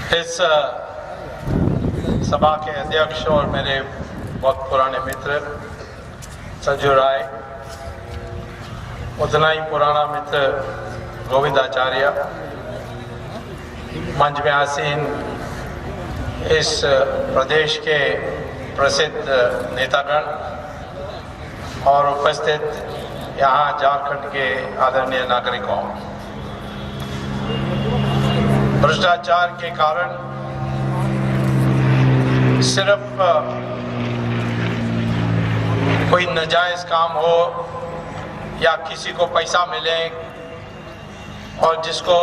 इस सभा के अध्यक्ष और मेरे बहुत पुराने मित्र संजू राय, उतना ही पुराना मित्र गोविंदाचार्य, मंच में आसीन इस प्रदेश के प्रसिद्ध नेतागण और उपस्थित यहाँ झारखंड के आदरणीय नागरिकों, भ्रष्टाचार के कारण सिर्फ कोई नाजायज काम हो या किसी को पैसा मिले और जिसको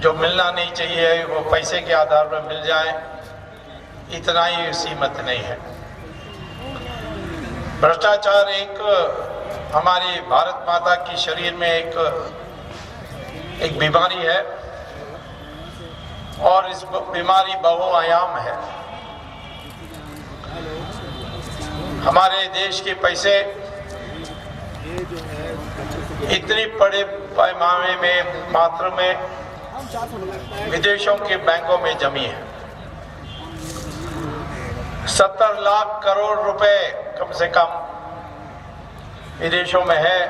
जो मिलना नहीं चाहिए वो पैसे के आधार पर मिल जाए, इतना ही सीमित नहीं है। भ्रष्टाचार एक हमारी भारत माता की शरीर में एक बीमारी है और इस बीमारी बहुआयाम है। हमारे देश के पैसे इतनी बड़े पैमाने में मात्रा में विदेशों के बैंकों में जमी है। 70 लाख करोड़ रुपए कम से कम विदेशों में है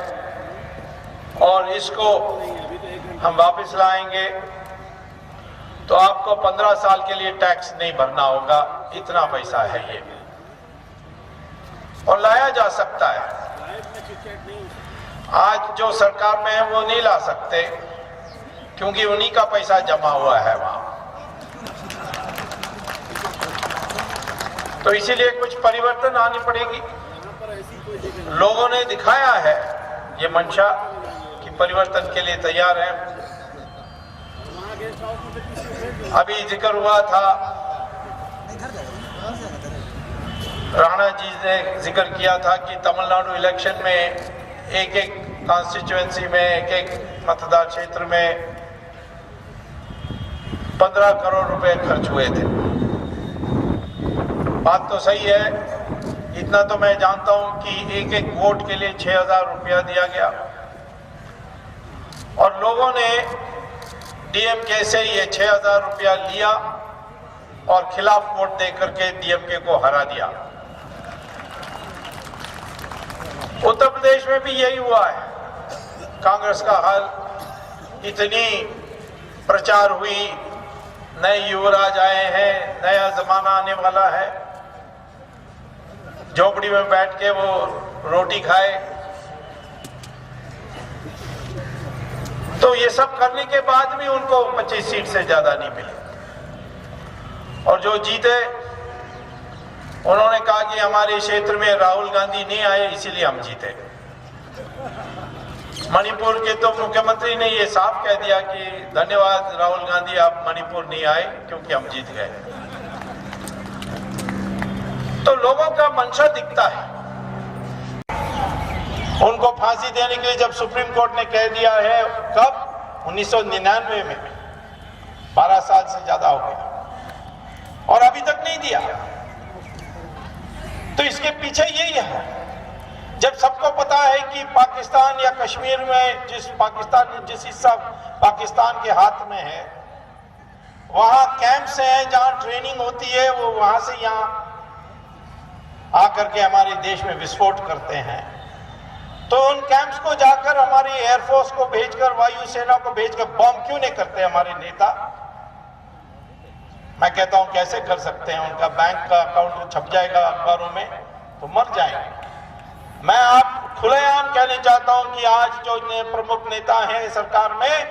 और इसको हम वापस लाएंगे तो आपको 15 साल के लिए टैक्स नहीं भरना होगा, इतना पैसा है ये, और लाया जा सकता है। आज जो सरकार में है वो नहीं ला सकते क्योंकि उन्हीं का पैसा जमा हुआ है वहां, तो इसीलिए कुछ परिवर्तन आनी पड़ेगी। लोगों ने दिखाया है ये मंशा कि परिवर्तन के लिए तैयार है। अभी जिक्र हुआ था, राणा जी ने जिक्र किया था कि तमिलनाडु इलेक्शन में एक कॉन्स्टिट्यूएंसी में एक मतदान क्षेत्र में 15 करोड़ रुपए खर्च हुए थे। बात तो सही है, इतना तो मैं जानता हूं कि एक वोट के लिए 6000 रुपया दिया गया और लोगों ने डीएमके से ये 6000 रुपया लिया और खिलाफ वोट दे करके डीएमके को हरा दिया। उत्तर प्रदेश में भी यही हुआ है। कांग्रेस का हाल, इतनी प्रचार हुई, नए युवराज आए हैं, नया जमाना आने वाला है, झोपड़ी में बैठ के वो रोटी खाए, तो ये सब करने के बाद भी उनको 25 सीट से ज्यादा नहीं मिली और जो जीते उन्होंने कहा कि हमारे क्षेत्र में राहुल गांधी नहीं आए इसीलिए हम जीते। मणिपुर के तो मुख्यमंत्री ने ये साफ कह दिया कि धन्यवाद राहुल गांधी, आप मणिपुर नहीं आए क्योंकि हम जीत गए। तो लोगों का मंशा दिखता है। उनको फांसी देने के लिए जब सुप्रीम कोर्ट ने कह दिया है, कब 1999 में, 12 साल से ज्यादा हो गया और अभी तक नहीं दिया, तो इसके पीछे यही है। जब सबको पता है कि पाकिस्तान या कश्मीर में जिस हिस्सा पाकिस्तान के हाथ में है वहां कैंप्स हैं जहां ट्रेनिंग होती है, वो वहां से यहां आकर के हमारे देश में विस्फोट करते हैं, तो उन कैंप्स को जाकर हमारी एयरफोर्स को भेजकर, वायुसेना को भेजकर बॉम्ब क्यों नहीं करते हमारे नेता? मैं कहता हूं कैसे कर सकते हैं? उनका बैंक का अकाउंट छप जाएगा अखबारों में तो मर जाएंगे। मैं आप खुलेआम कहना चाहता हूं कि आज जो प्रमुख नेता हैं सरकार में,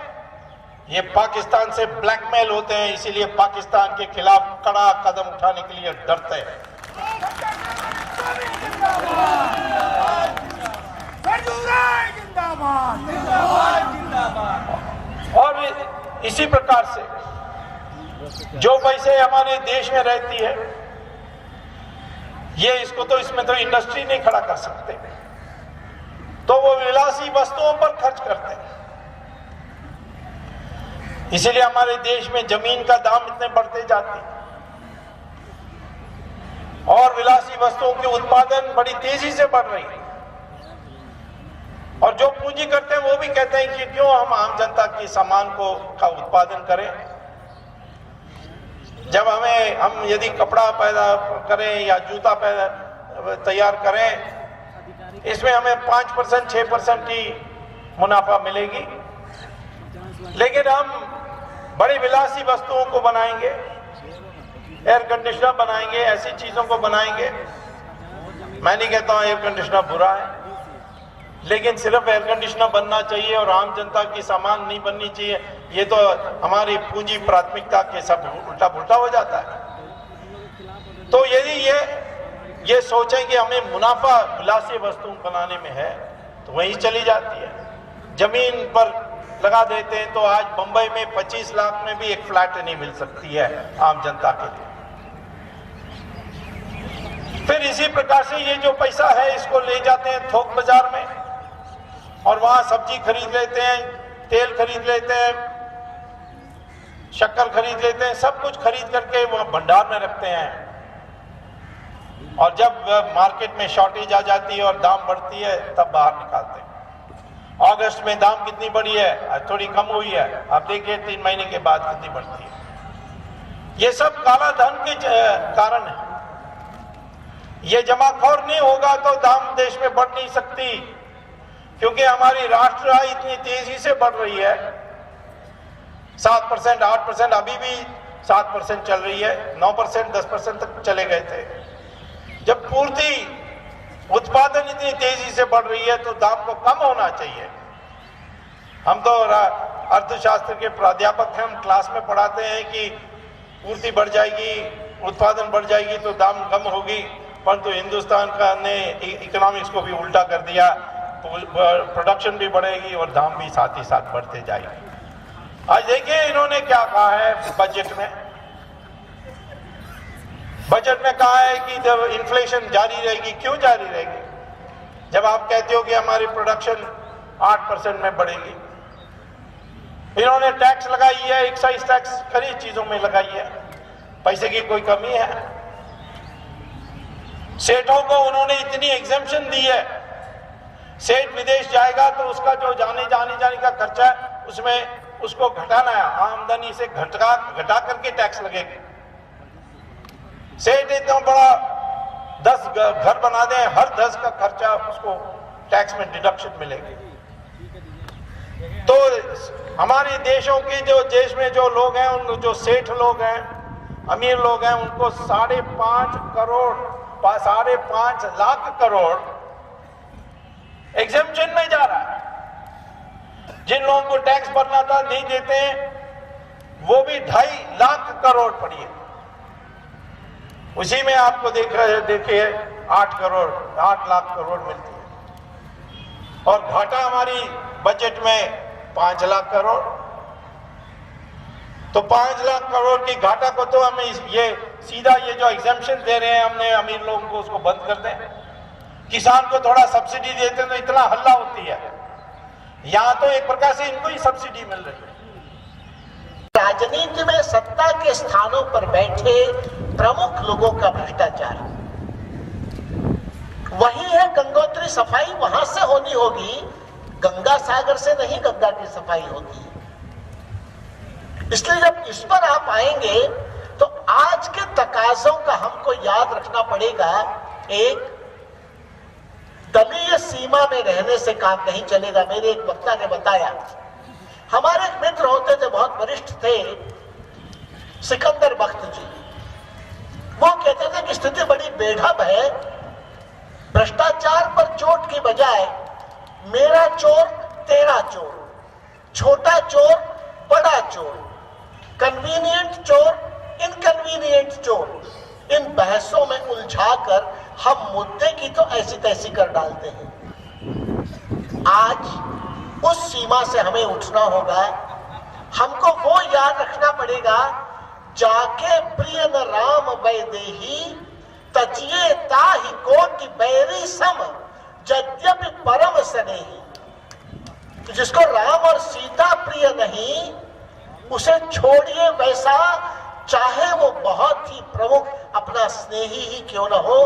ये पाकिस्तान से ब्लैकमेल होते हैं, इसीलिए पाकिस्तान के खिलाफ कड़ा कदम उठाने के लिए डरते हैं। और इसी प्रकार से जो पैसे हमारे देश में रहती है, ये इसमें तो इंडस्ट्री नहीं खड़ा कर सकते, तो वो विलासी वस्तुओं पर खर्च करते हैं। इसीलिए हमारे देश में जमीन का दाम इतने बढ़ते जाते हैं और विलासी वस्तुओं के उत्पादन बड़ी तेजी से बढ़ रही है। और जो पूंजी करते हैं वो भी कहते हैं कि क्यों हम आम जनता के सामान का उत्पादन करें, जब हम यदि कपड़ा पैदा करें या जूता तैयार करें, इसमें हमें 5% 6% ही मुनाफा मिलेगी। लेकिन हम बड़ी विलासी वस्तुओं को बनाएंगे, एयर कंडीशनर बनाएंगे, ऐसी चीजों को बनाएंगे। मैं नहीं कहता हूं एयर कंडीशनर बुरा है, लेकिन सिर्फ एयर कंडीशनर बनना चाहिए और आम जनता की सामान नहीं बननी चाहिए, ये तो हमारी पूंजी प्राथमिकता के सब उल्टा पुल्टा हो जाता है। तो यदि ये सोचें कि हमें मुनाफा विलासी वस्तु बनाने में है, तो वहीं चली जाती है। जमीन पर लगा देते हैं तो आज बंबई में 25 लाख में भी एक फ्लैट नहीं मिल सकती है आम जनता के लिए। फिर इसी प्रकार से ये जो पैसा है इसको ले जाते हैं थोक बाजार में और वहां सब्जी खरीद लेते हैं, तेल खरीद लेते हैं, शक्कर खरीद लेते हैं, सब कुछ खरीद करके वहां भंडार में रखते हैं। और जब मार्केट में शॉर्टेज आ जाती है और दाम बढ़ती है तब बाहर निकालते हैं। अगस्त में दाम कितनी बढ़ी है, थोड़ी कम हुई है, आप देखिए 3 महीने के बाद कितनी बढ़ती है। ये सब काला धन के कारण है। ये जमाखोर नहीं होगा तो दाम देश में बढ़ नहीं सकती, क्योंकि हमारी राष्ट्र आय इतनी तेजी से बढ़ रही है। 7%, 8%, अभी भी 7% चल रही है, 9%, 10% तक चले गए थे। जब पूर्ति उत्पादन इतनी तेजी से बढ़ रही है तो दाम को कम होना चाहिए। हम तो अर्थशास्त्र के प्राध्यापक हैं, हम क्लास में पढ़ाते हैं कि पूर्ति बढ़ जाएगी, उत्पादन बढ़ जाएगी तो दाम कम होगी, परंतु हिंदुस्तान ने इकोनॉमिक्स को भी उल्टा कर दिया, प्रोडक्शन भी बढ़ेगी और दाम भी साथ ही साथ बढ़ते जाएगी। आज देखिए इन्होंने क्या कहा है बजट में। बजट में कहा है कि जब इन्फ्लेशन जारी रहेगी, क्यों जारी रहेगी जब आप कहते हो कि हमारी प्रोडक्शन 8% में बढ़ेगी। इन्होंने टैक्स लगाई है, एक्साइज टैक्स खरीद चीजों में लगाई है, पैसे की कोई कमी है। सेठों को उन्होंने इतनी एग्जेम्पशन दी है, सेठ विदेश जाएगा तो उसका जो आने जाने का खर्चा है उसमें उसको घटाना है, आमदनी से घटा करके टैक्स लगेगा। सेठ इतना बड़ा 10 घर बना दे, हर 10 का खर्चा उसको टैक्स में डिडक्शन मिलेगी। तो हमारे देशों के देश में जो लोग हैं, उन जो सेठ लोग हैं, अमीर लोग हैं, उनको 5.5 लाख करोड़ एग्जेम्पशन में जा रहा है। जिन लोगों को टैक्स भरना था नहीं देते, वो भी 2.5 लाख करोड़ पड़ी है। उसी में आपको देखिए 8 लाख करोड़ मिलती है और घाटा हमारी बजट में 5 लाख करोड़। तो 5 लाख करोड़ की घाटा को तो हमें ये सीधा ये जो एग्जेम्पशन दे रहे हैं हमने अमीर लोगों को, उसको बंद कर दें। किसान को थोड़ा सब्सिडी देते हैं तो इतना हल्ला होती है, यहां तो एक प्रकार से इनको ही सब्सिडी मिल रही है। राजनीति में सत्ता के स्थानों पर बैठे प्रमुख लोगों का भ्रष्टाचार वही है। गंगोत्री सफाई वहां से होनी होगी, गंगा सागर से नहीं गंगा की सफाई होती। इसलिए जब इस पर आप आएंगे तो आज के तकाजों का हमको याद रखना पड़ेगा। एक दलीय सीमा में रहने से काम नहीं चलेगा। मेरे एक वक्ता ने बताया, हमारे एक मित्र होते थे, बहुत वरिष्ठ थे, सिकंदर बख्त जी। वो कहते थे कि स्थिति बड़ी बेढब है, भ्रष्टाचार पर चोट की बजाय मेरा चोर तेरा चोर, छोटा चोर बड़ा चोर, कन्वीनियंट चोर इनकन्वीनियंट चोर, इन बहसों में उलझाकर हम मुद्दे की तो ऐसी तैसी कर डालते हैं। आज उस सीमा से हमें उठना होगा। हमको वो याद रखना पड़ेगा, जाके प्रिय न राम वैदेही तजिए ताहि कोटि बैरी सम यद्यपि परम स्नेही। जिसको राम और सीता प्रिय नहीं, उसे छोड़िए वैसा, चाहे वो बहुत ही प्रमुख अपना स्नेही ही क्यों न हो।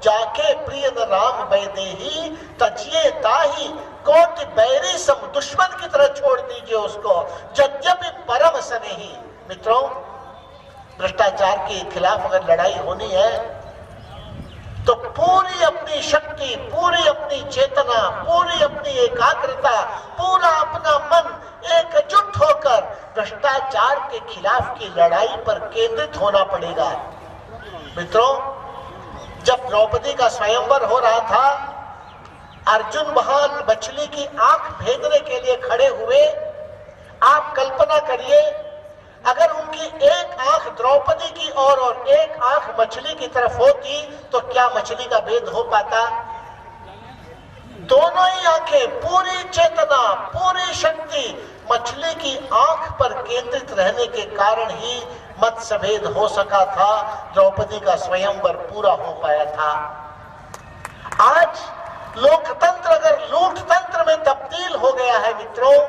जाके प्रिय न राम वैदेही तजिए ताहि कोटि बैरी सम, दुश्मन की तरह छोड़ दीजिए उसको, यद्यपि परम स्नेही। मित्रों, भ्रष्टाचार के खिलाफ अगर लड़ाई होनी है तो पूरी अपनी शक्ति, पूरी अपनी चेतना, पूरी अपनी एकाग्रता, पूरा अपना मन एकजुट होकर भ्रष्टाचार के खिलाफ की लड़ाई पर केंद्रित होना पड़ेगा। मित्रों, जब द्रौपदी का स्वयंवर हो रहा था, अर्जुन वहां मछली की आंख भेदने के लिए खड़े हुए। आप कल्पना करिए, अगर उनकी एक आंख द्रौपदी की और एक आंख मछली की तरफ होती तो क्या मछली का भेद हो पाता? दोनों ही आंखें, पूरी चेतना, पूरी शक्ति मछली की आंख पर केंद्रित रहने के कारण ही मतभेद हो सका था, द्रौपदी का स्वयंवर पूरा हो पाया था। आज लोकतंत्र अगर लूटतंत्र में तब्दील हो गया है मित्रों,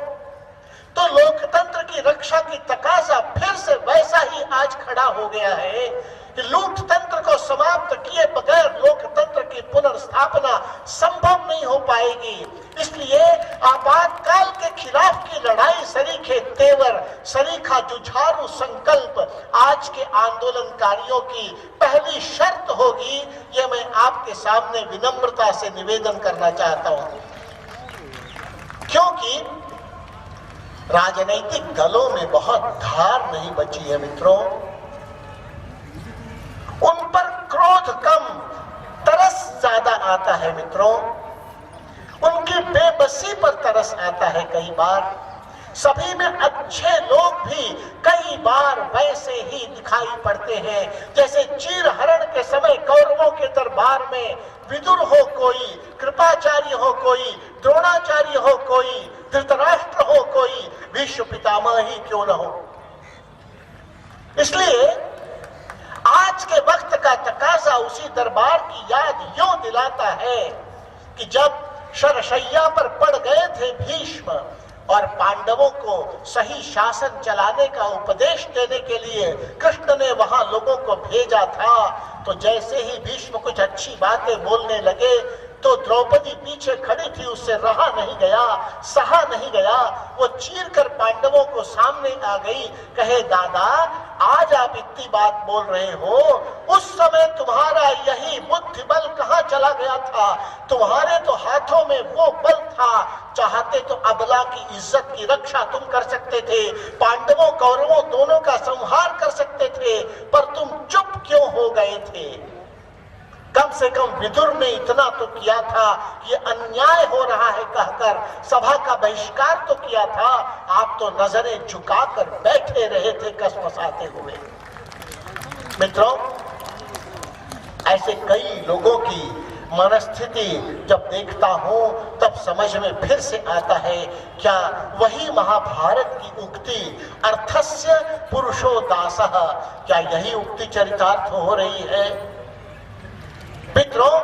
तो लोकतंत्र की रक्षा की तकाजा फिर से वैसा ही आज खड़ा हो गया है कि लूटतंत्र को समाप्त किए बगैर लोकतंत्र की पुनर्स्थापना संभव नहीं हो पाएगी। इसलिए आपातकाल के खिलाफ की लड़ाई सरीखे तेवर, सरीखा जुझारू संकल्प आज के आंदोलनकारियों की पहली शर्त होगी। यह मैं आपके सामने विनम्रता से निवेदन करना चाहता हूं, क्योंकि राजनीतिक दलों में बहुत धार नहीं बची है मित्रों। उन पर क्रोध कम, तरस ज्यादा आता है मित्रों। उनकी बेबसी पर तरस आता है कई बार। सभी में अच्छे लोग भी कई बार वैसे ही दिखाई पड़ते हैं जैसे चीरहरण के समय कौरवों के दरबार में विदुर हो कोई, कृपाचार्य हो कोई, द्रोणाचार्य हो कोई, धृतराष्ट्र हो कोई, भीष्म पितामह ही क्यों न हो। इसलिए आज के वक्त का तकाजा उसी दरबार की याद यूं दिलाता है कि जब शरशैया पर पड़ गए थे भीष्म और पांडवों को सही शासन चलाने का उपदेश देने के लिए कृष्ण ने वहां लोगों को भेजा था, तो जैसे ही भीष्म कुछ अच्छी बातें बोलने लगे तो द्रौपदी पीछे खड़ी थी, उससे रहा नहीं गया, सहा नहीं गया। वो चीर कर पांडवों को सामने आ गई, कहे दादा आज आप इतनी बात बोल रहे हो, उस समय तुम्हारा यही बुद्धि बल कहाँ चला गया था? तुम्हारे तो हाथों में वो बल था, चाहते तो अबला की इज्जत की रक्षा तुम कर सकते थे, पांडवों कौरवों दोनों का संहार कर सकते थे, पर तुम चुप क्यों हो गए थे? कम से कम विदुर ने इतना तो किया था, ये अन्याय हो रहा है कहकर सभा का बहिष्कार तो किया था। आप तो नजरें झुकाकर बैठे रहे थे कसमसाते हुए। मित्रों, ऐसे कई लोगों की मनस्थिति जब देखता हूं तब समझ में फिर से आता है, क्या वही महाभारत की उक्ति अर्थस्य पुरुषो दासः, क्या यही उक्ति चरितार्थ हो रही है? मित्रों,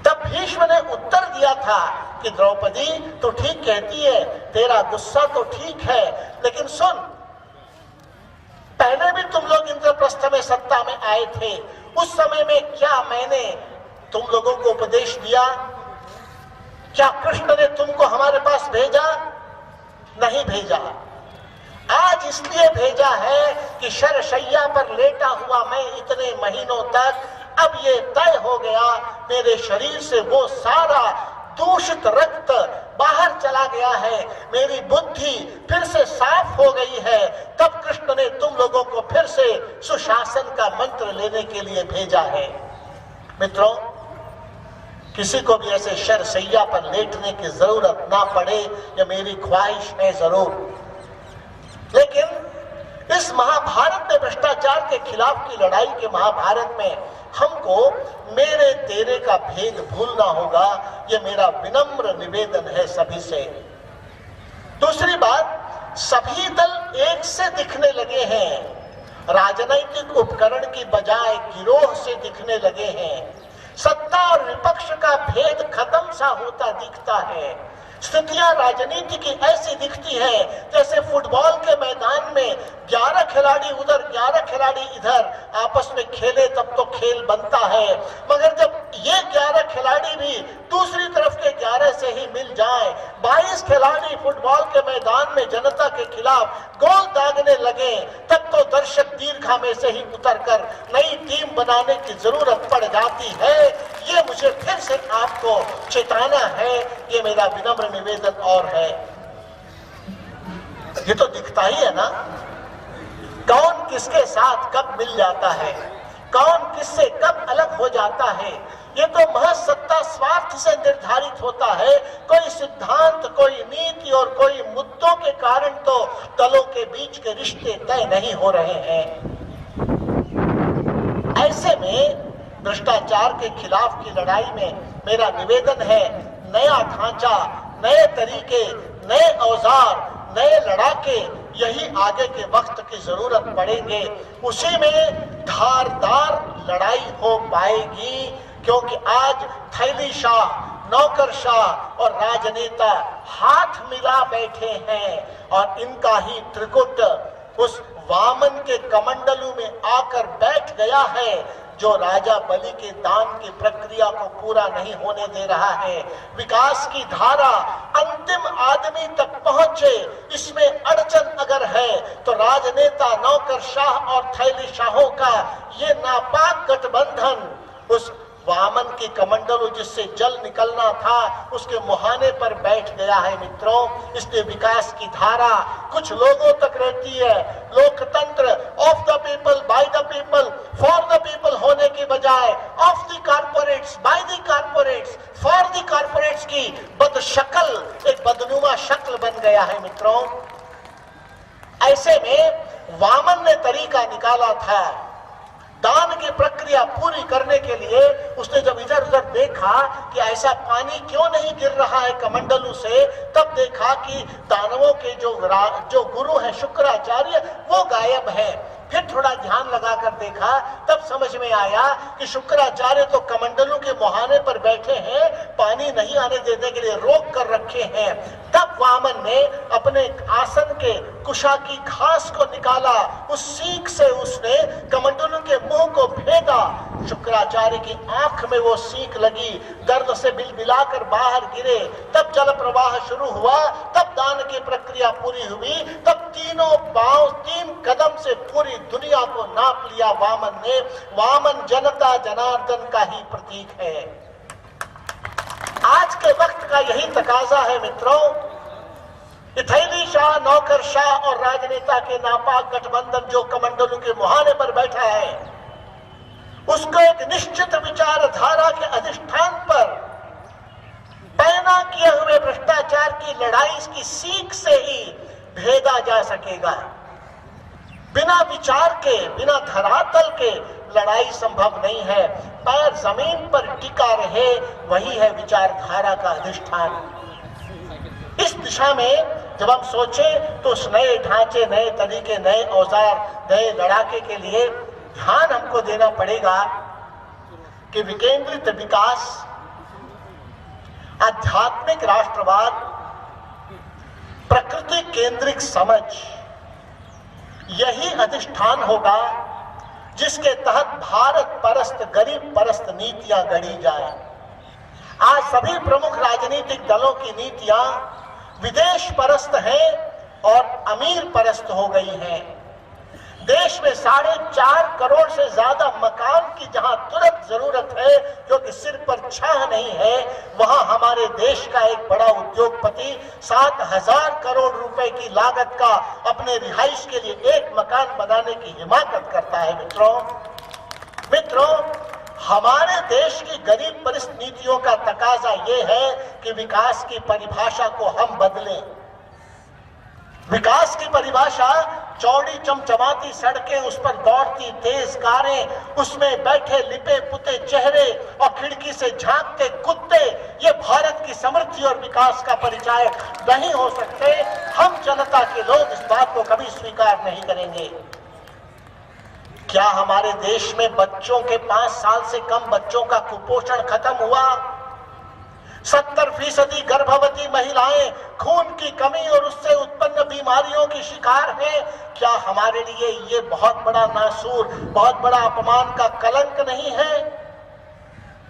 तब भीष्म ने उत्तर दिया था कि द्रौपदी तो ठीक कहती है, तेरा गुस्सा तो ठीक है, लेकिन सुन, पहले भी तुम लोग इंद्रप्रस्थ में सत्ता में आए थे, उस समय में क्या मैंने तुम लोगों को उपदेश दिया? क्या कृष्ण ने तुमको हमारे पास भेजा? नहीं भेजा। आज इसलिए भेजा है कि शरशैया पर लेटा हुआ मैं इतने महीनों तक, अब ये तय हो गया मेरे शरीर से वो सारा दूषित रक्त बाहर चला गया है, मेरी बुद्धि फिर से साफ हो गई है, तब कृष्ण ने तुम लोगों को फिर से सुशासन का मंत्र लेने के लिए भेजा है। मित्रों, किसी को भी ऐसे शरशैया पर लेटने की जरूरत ना पड़े, ये मेरी ख्वाहिश है जरूर, लेकिन इस महाभारत में, भ्रष्टाचार के खिलाफ की लड़ाई के महाभारत में हमको मेरे तेरे का भेद भूलना होगा। ये मेरा विनम्र निवेदन है सभी से। दूसरी बात, सभी दल एक से दिखने लगे हैं, राजनीतिक उपकरण की बजाय गिरोह से दिखने लगे हैं। सत्ता और विपक्ष का भेद खत्म सा होता दिखता है। स्थितियां राजनीति की ऐसी दिखती है जैसे फुटबॉल के मैदान में 11 खिलाड़ी उधर 11 खिलाड़ी इधर आपस में खेले तब तो खेल बनता है, मगर जब ये 11 खिलाड़ी भी दूसरी तरफ के 11 से ही मिल जाएं, 22 खिलाड़ी फुटबॉल के मैदान में जनता के खिलाफ गोल दागने लगे, तब तो दर्शक दीर्घा में से ही उतरकर नई टीम बनाने की जरूरत पड़ जाती है। ये मुझे फिर से आपको चेताना है, ये मेरा विनम्र निवेदन और है। ये तो दिखता ही है ना, कौन किसके साथ कब मिल जाता है, कौन किससे कब अलग हो जाता है। ये तो महज सत्ता स्वार्थ से निर्धारित होता है। कोई सिद्धांत, कोई नीति और कोई मुद्दों के कारण तो दलों के बीच के रिश्ते तय नहीं हो रहे हैं। ऐसे में भ्रष्टाचार के खिलाफ की लड़ाई में मेरा निवेदन है, नया ढांचा, नए तरीके, नए औजार, नए लड़ाके, यही आगे के वक्त की जरूरत पड़ेंगे। उसी में धारदार लड़ाई हो पाएगी, क्योंकि आज थैलीशाह, नौकरशाह और राजनेता हाथ मिला बैठे हैं और इनका ही त्रिकुट उस वामन के कमंडलू में आकर बैठ गया है, जो राजा बलि के दान की प्रक्रिया को पूरा नहीं होने दे रहा है। विकास की धारा अंतिम आदमी तक पहुंचे, इसमें अड़चन अगर है तो राजनेता, नौकरशाह और थैलीशाहों का ये नापाक गठबंधन उस वामन की कमंडलू जिससे जल निकलना था उसके मुहाने पर बैठ गया है मित्रों। इसलिए विकास की धारा कुछ लोगों तक रहती है। लोकतंत्र of the people, by the people, for the people होने की बजाय of the corporates, by the corporates, for the corporates की बदशक्ल, एक बदनुमा शक्ल बन गया है मित्रों। ऐसे में वामन ने तरीका निकाला था दान की प्रक्रिया पूरी करने के लिए। उसने जब इधर उधर देखा कि ऐसा पानी क्यों नहीं गिर रहा है कमंडलू से, तब देखा कि दानवों के जो गुरु हैं शुक्राचार्य, वो गायब है। फिर थोड़ा ध्यान लगाकर देखा, तब समझ में आया कि शुक्राचार्य तो कमंडलू के मुहाने पर बैठे हैं, पानी नहीं आने देने के लिए रोक कर रखे हैं। तब वामन ने अपने आसन के कुशा की घास को निकाला, उस सीख से उसने कमंडलू के मुंह को भेदा। शुक्राचार्य की आंख में वो सीख लगी, दर्द से बिलबिलाकर बाहर गिरे। तब जल प्रवाह शुरू हुआ, तब दान की प्रक्रिया पूरी हुई। तब तीनों पांव, 3 कदम से पूरी दुनिया को नाप लिया वामन ने। वामन जनता जनार्दन का ही प्रतीक है। आज के वक्त का यही तकाजा है मित्रों। थैलीशाह, नौकरशाह और राजनेता के नापाक गठबंधन जो कमंडलू के मुहाने पर बैठा है, उसको एक निश्चित विचारधारा के अधिष्ठान पर पैना किए हुए भ्रष्टाचार की लड़ाई की सीख से ही भेदा जा सकेगा। बिना विचार के, बिना धरातल के लड़ाई संभव नहीं है। पैर जमीन पर टिका रहे, वही है विचारधारा का अधिष्ठान। इस दिशा में जब हम सोचें तो उस नए ढांचे, नए तरीके, नए औजार, नए लड़ाके के लिए ध्यान हमको देना पड़ेगा कि विकेंद्रित विकास, आध्यात्मिक राष्ट्रवाद, प्रकृति केंद्रित समझ, यही अधिष्ठान होगा जिसके तहत भारत परस्त, गरीब परस्त नीतियां गढ़ी जाए। आज सभी प्रमुख राजनीतिक दलों की नीतियां विदेश परस्त हैं और अमीर परस्त हो गई हैं। देश में 4.5 करोड़ से ज्यादा मकान की जहां तुरंत जरूरत है, क्योंकि सिर पर छाह नहीं है, वहां हमारे देश का एक बड़ा उद्योगपति 7,000 करोड़ रुपए की लागत का अपने रिहाइश के लिए एक मकान बनाने की हिमाकत करता है। मित्रों, हमारे देश की गरीब परिस्थिति नीतियों का तकाजा ये है कि विकास की परिभाषा को हम बदलें। विकास की परिभाषा चौड़ी चमचमाती सड़कें, उस पर दौड़ती तेज कारें, उसमें बैठे लिपे पुते चेहरे और खिड़की से झांकते कुत्ते, ये भारत की समृद्धि और विकास का परिचय नहीं हो सकते। हम जनता के लोग इस बात को कभी स्वीकार नहीं करेंगे। क्या हमारे देश में बच्चों के 5 साल से कम बच्चों का कुपोषण खत्म हुआ? 70% गर्भवती महिलाएं खून की कमी और उससे उत्पन्न बीमारियों की शिकार हैं। क्या हमारे लिए ये बहुत बड़ा नासूर, बहुत बड़ा अपमान का कलंक नहीं है?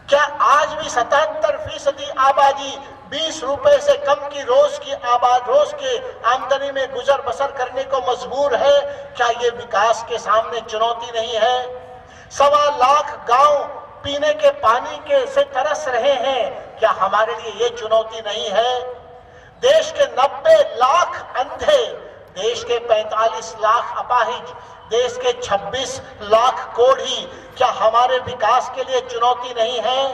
क्या आज भी 77% आबादी 20 रुपए से कम की रोज के आमदनी में गुजर बसर करने को मजबूर है? क्या ये विकास के सामने चुनौती नहीं है? 1.25 लाख गांव पीने के पानी के से तरस रहे हैं, क्या हमारे लिए ये चुनौती नहीं है? देश के 90 लाख अंधे, देश के 45 लाख अपाहिज, देश के 26 लाख कोढ़ी, क्या हमारे विकास के लिए चुनौती नहीं है?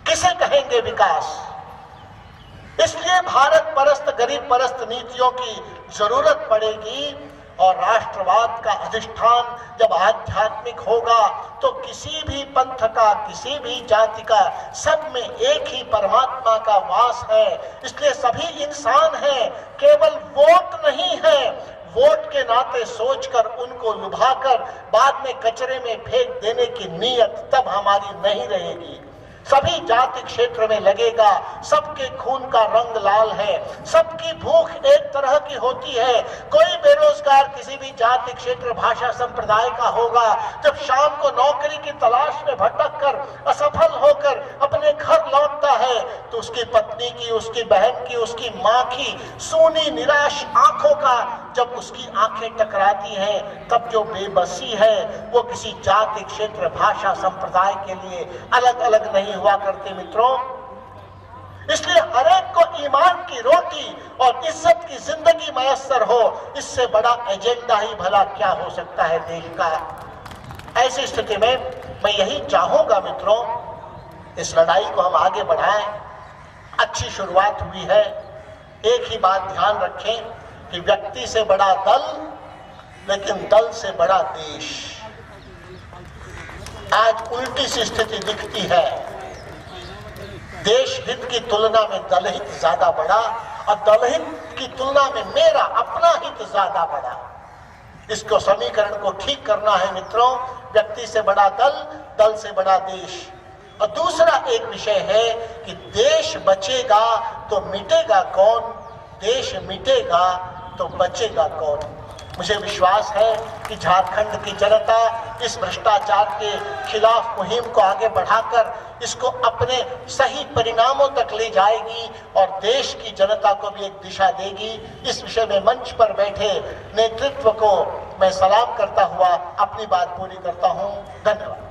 किसे कहेंगे विकास? इसलिए भारत परस्त गरीब परस्त नीतियों की जरूरत पड़ेगी और राष्ट्रवाद का अधिष्ठान जब आध्यात्मिक होगा तो किसी भी पंथ का, किसी भी जाति का, सब में एक ही परमात्मा का वास है। इसलिए सभी इंसान हैं, केवल वोट नहीं है। वोट के नाते सोचकर उनको लुभाकर बाद में कचरे में फेंक देने की नीयत तब हमारी नहीं रहेगी। सभी जाति क्षेत्र में लगेगा, सबके खून का रंग लाल है, सबकी भूख एक तरह की होती है। कोई बेरोजगार किसी भी जाति क्षेत्र भाषा संप्रदाय का होगा, जब शाम को नौकरी की तलाश में भटक कर असफल होकर अपने घर लौटता है तो उसकी पत्नी की, उसकी बहन की, उसकी माँ की सूनी निराश आंखों का जब उसकी आंखें टकराती हैं, तब जो बेबसी है वो किसी जाति क्षेत्र भाषा संप्रदाय के लिए अलग अलग नहीं हुआ करते मित्रों। इसलिए हर एक को ईमान की रोटी और इज्जत की जिंदगी मयस्सर हो, इससे बड़ा एजेंडा ही भला क्या हो सकता है देश का। ऐसी स्थिति में मैं यही चाहूंगा मित्रों, इस लड़ाई को हम आगे बढ़ाएं। अच्छी शुरुआत हुई है। एक ही बात ध्यान रखें कि व्यक्ति से बड़ा दल, लेकिन दल से बड़ा देश। आज उल्टी सी स्थिति दिखती है। देश हित की तुलना में दल हित ज्यादा बड़ा और दल हित की तुलना में मेरा अपना हित ज्यादा बड़ा। इसको समीकरण को ठीक करना है मित्रों। व्यक्ति से बड़ा दल, दल से बड़ा देश। और दूसरा एक विषय है कि देश बचेगा तो मिटेगा कौन, देश मिटेगा तो बचेगा कौन। मुझे विश्वास है कि झारखंड की जनता इस भ्रष्टाचार के खिलाफ मुहिम को आगे बढ़ाकर इसको अपने सही परिणामों तक ले जाएगी और देश की जनता को भी एक दिशा देगी। इस विषय में मंच पर बैठे नेतृत्व को मैं सलाम करता हुआ अपनी बात पूरी करता हूं। धन्यवाद।